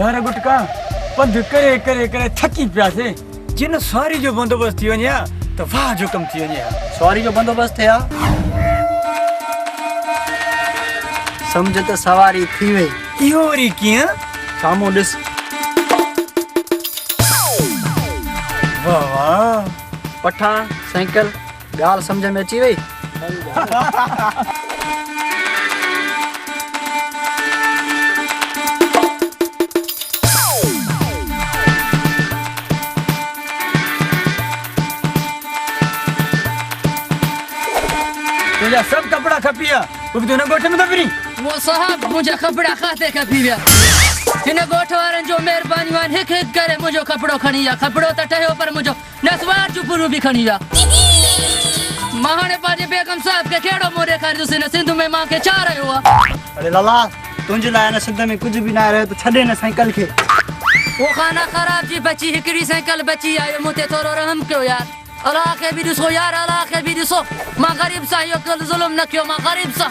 यार गुटका पंध करे करे करे थकी पियासे जिन सवारी जो बंदोबस्त थी वञे तो वाह जो कम थी वञे सवारी जो बंदोबस्त थिया समझ त सवारी थी वई इहो वरी कीअं साम्हूं ॾिस वाह वाह पठाण साइकिल ॻाल्हि समझ में अची वई तुझा सब कपड़ा खपिया वो भी तूने गोठे में दबरी वो साहब मुझे कपड़ा खाते खपी विया हिन गोठ वारनि जो महिरबानी वान हिक हिक करे मुझो कपड़ो खणी विया कपड़ो त ठहियो पर मुझो नसवार जो पूरो भी खणी विया मां हाणे पंहिंजे बेगम साहब खे कहिड़ो मुंहुं ॾेखारींदुसि हिन सिंध में मां खे छा रहियो आहे अरे लाला तुंहिंजे लाइ हिन सिंध में कुझु बि न रहियो त छॾे हिन साइकिल खे वो खाना खराब जी बची हिकड़ी साइकिल बची आहे मूं ते थोरो रहम कयो यार अल्लाह खे बि ॾिसो यार अल्लाह खे बि ॾिसो मां ग़रीब सां इहो ज़ुल्म न कयो मां ग़रीब सां